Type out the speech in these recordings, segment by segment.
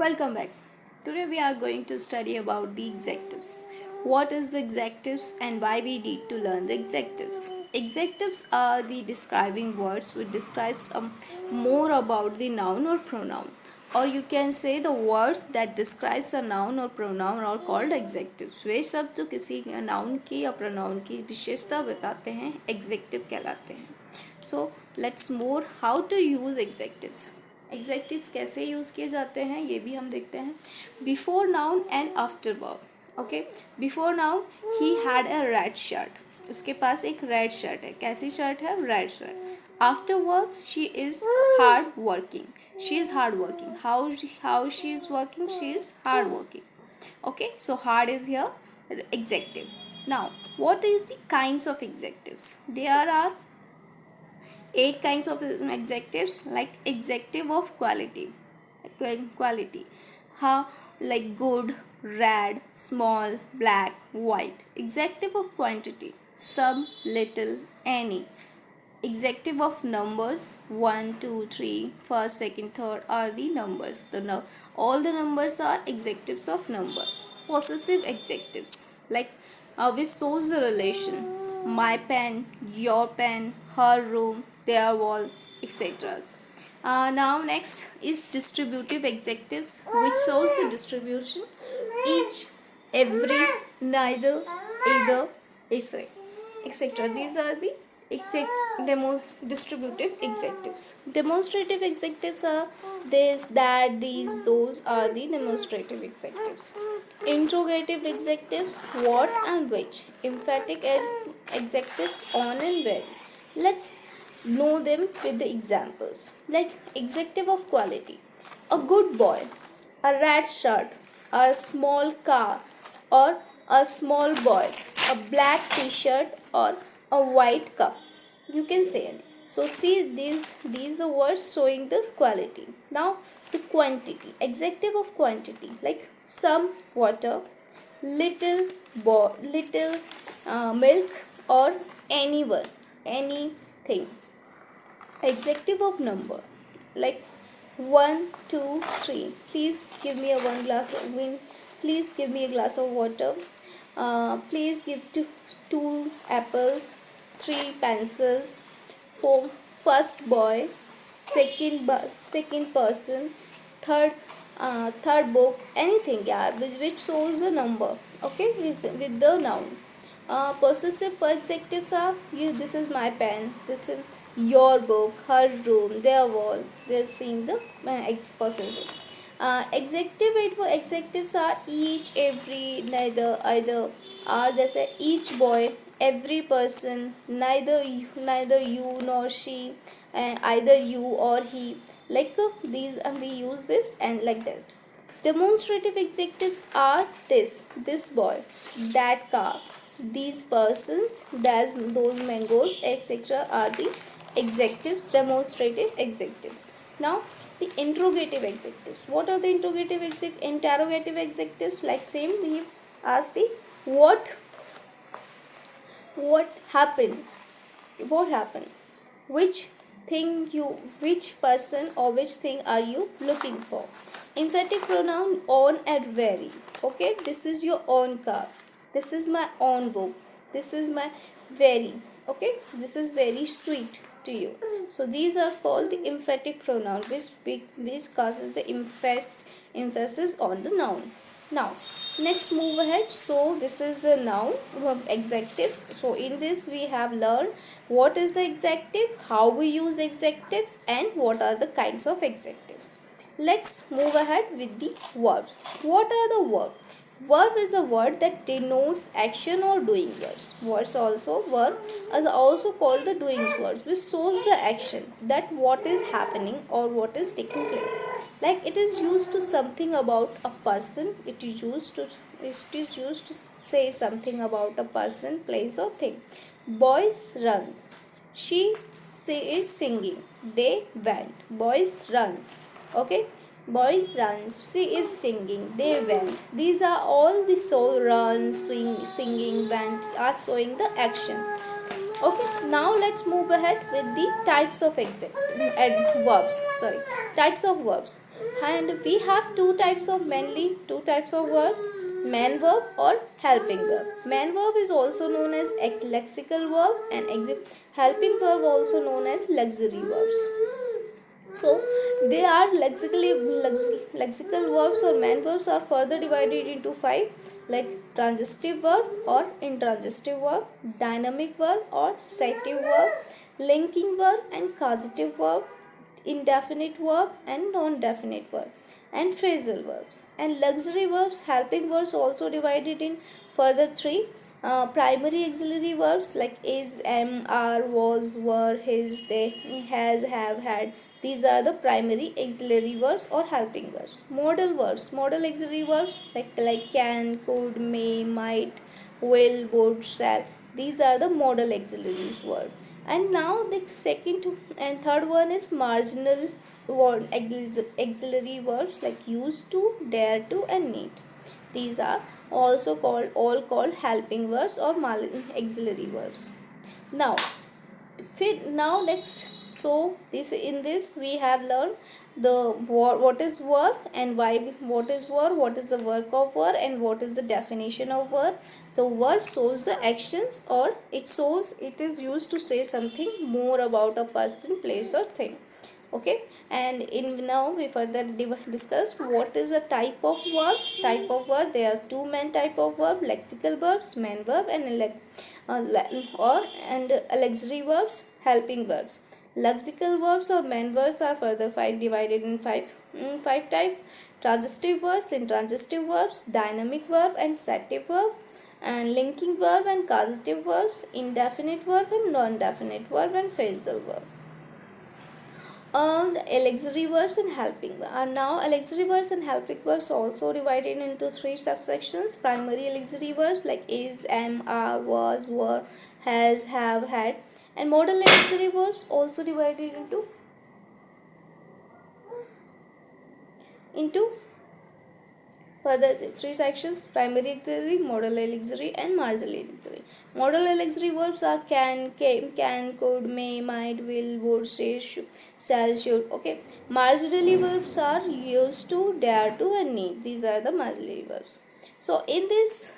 Welcome back. Today we are going to study about the adjectives. What is the adjectives and why we need to learn the adjectives? Adjectives are the describing words which describes more about the noun or pronoun. Or you can say the words that describes a noun or pronoun are called adjectives. वे शब्द जो किसी noun की या pronoun की विशेषता बताते हैं adjective कहलाते हैं. So let's more how to use adjectives. एग्जेक्टिव्स कैसे यूज़ किए जाते हैं ये भी हम देखते हैं. Before noun and after verb. Okay, before noun he had a red shirt. उसके पास एक रेड शर्ट है. कैसी शर्ट है? Red shirt. After verb she is hard working. She is hard working. How she is working? She is hard working. Okay, so hard is here adjective. Now what is the kinds of adjectives? There are 8 kinds of adjectives, like adjective of quality. How? Like good, red, small, black, white. Adjective of quantity: some, little, any. Adjective of numbers: 1, 2, 3, first, second, third are the numbers. All the numbers are adjectives of number. Possessive adjectives, like which shows the relation: my pen, your pen, her room, their wall, etc. Now next is distributive adjectives, which shows the distribution: each, every, neither, either, etc. These are the distributive adjectives. Demonstrative adjectives are this, that, these, those are the demonstrative adjectives. Interrogative adjectives: what and which. Emphatic adjectives: on and where. Let's know them with the examples. Like adjective of quality: a good boy, a red shirt, a small car, or a small boy, a black t-shirt, or a white cup. You can say any. So see, these the words showing the quality. Now the quantity. Adjective of quantity, like some water, little milk, or anything. Adjective of number, like 1, 2, 3. Please give me a one glass of wine. Please give me a glass of water. Please give two apples, 3 pencils, 4 first boy, second person, third book, anything, yeah, which shows the number. Okay, with the noun. Possessive adjectives are you. This is my pen. This is your book, her room, their wall. They're seeing the possessive. Adjectives are each, every, neither, either. Are they say each boy, every person, neither you nor she, either you or he. Like these, we use this and like that. Demonstrative adjectives are this boy, that car, these persons, those mangoes, etc. are the adjectives, demonstrative adjectives. Now the interrogative adjectives. What are the interrogative adjectives? Like same, we ask the what happened, which which person or which thing are you looking for. Emphatic pronoun: on and very. Okay, this is your own car, this is my own book, this is my very. Okay, this is very sweet to you. So these are called the emphatic pronoun, which causes the emphasis on the noun. Now next move ahead. So this is the noun adjectives. So in this we have learned what is the adjective, how we use adjectives, and what are the kinds of adjectives. Let's move ahead with the verbs. What are the verbs? Verb is a word that denotes action or doing words. Verb is also called the doing words, which shows the action, that what is happening or what is taking place. Like it is used to something about a person. It is used to say something about a person, place, or thing. Boys runs. She is singing. They went. Boys runs. Okay. Boys runs. She is singing. They went. These are all the run, swing, singing, went are showing the action. Okay, now let's move ahead with the types of verbs. Sorry, types of verbs. And we have mainly two types of verbs: main verb or helping verb. Main verb is also known as lexical verb, and helping verb also known as luxury verbs. So they are lexical verbs or main verbs are further divided into five, like transitive verb or intransitive verb, dynamic verb or sative verb, linking verb and causative verb, indefinite verb and non-definite verb, and phrasal verbs. And luxury verbs, helping verbs, also divided in further three: primary auxiliary verbs like is, am, are, was, were, his, they, has, have, had. These are the primary auxiliary verbs or helping verbs. Modal verbs, modal auxiliary verbs like can, could, may, might, will, would, shall. These are the modal auxiliary verbs. And now the second and third one is marginal auxiliary verbs like used to, dare to, and need. These are also called helping verbs or auxiliary verbs. Now, next, so this in this we have learned the what is verb and why what is verb, what is the work of verb, and what is the definition of verb. The verb shows the actions, or it is used to say something more about a person, place, or thing. Okay, and in now we further discuss what is a type of verb. There are two main type of verb: lexical verbs, main verb, and auxiliary verbs, helping verbs. Lexical verbs or main verbs are further divided in five types: transitive verbs, intransitive verbs, dynamic verb and sative verb, and linking verb and causative verbs, indefinite verb and non-definite verb, and phrasal verb. The auxiliary verbs and helping verbs are now auxiliary verbs and helping verbs also divided into three subsections: primary auxiliary verbs like is, am, are, was, were, has, have, had, and modal auxiliary verbs also divided into further three sections: primary auxiliary, modal auxiliary, and marginal auxiliary. Modal auxiliary verbs are can, could, may, might, will, would, say, shall, should. Okay. Marginal verbs are used to, dare to, and need. These are the marginal verbs. So in this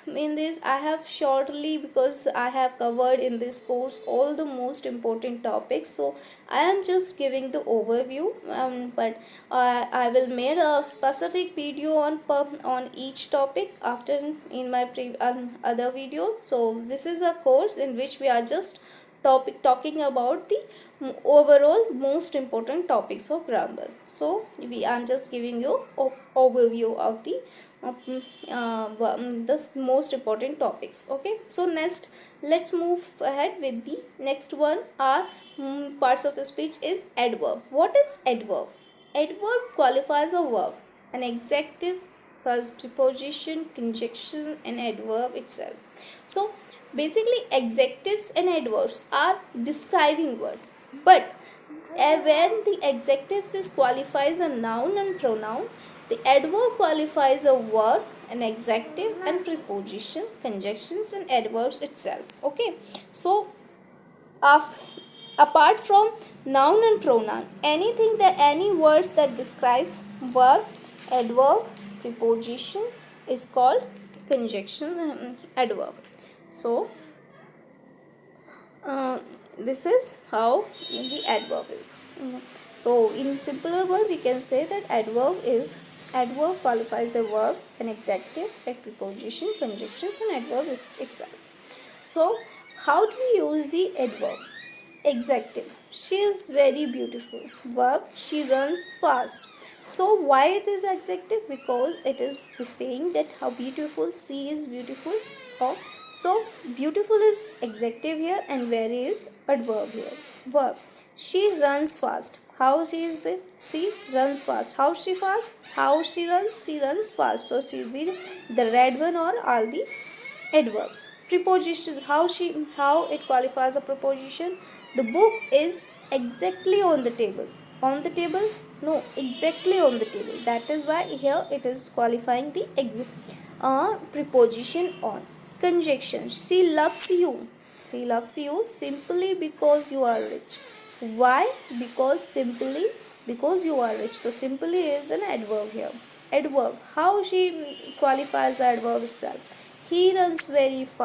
I have shortly, because I have covered in this course all the most important topics, so I am just giving the overview, but I will make a specific video on each topic after in my other video. So this is a course in which we are just talking about the overall most important topics of grammar. So I'm just giving you overview of the the most important topics. Okay, so next let's move ahead with the next one. Our parts of speech is adverb. What is adverb? Adverb qualifies a verb, an adjective, preposition, conjunction, and adverb itself. So basically adjectives and adverbs are describing words, but when the adjectives is qualifies a noun and pronoun, the adverb qualifies a verb, an adjective, and preposition, conjunctions, and adverbs itself. Okay, so apart from noun and pronoun, any words that describes verb, adverb, preposition is called conjunction, adverb. So this is how the adverb is. So in simpler word we can say that adverb qualifies a verb, an adjective, a preposition, conjunctions, and adverb itself. So how do we use the adverb? Adjective: she is very beautiful. Verb: she runs fast. So why it is adjective? Because it is saying that how beautiful she is beautiful. Or so beautiful is adjective here, and very is adverb here. Verb: she runs fast. How she runs fast. How she fast? How she runs? She runs fast. So she is the red one, or all the adverbs. Preposition: how it qualifies a preposition? The book is exactly on the table. On the table? No, exactly on the table. That is why here it is qualifying the preposition on. Conjunction: she loves you. He loves you simply because you are rich. Why? Because you are rich. So simply is an adverb here. Adverb. How she qualifies the adverb itself? He runs very fast.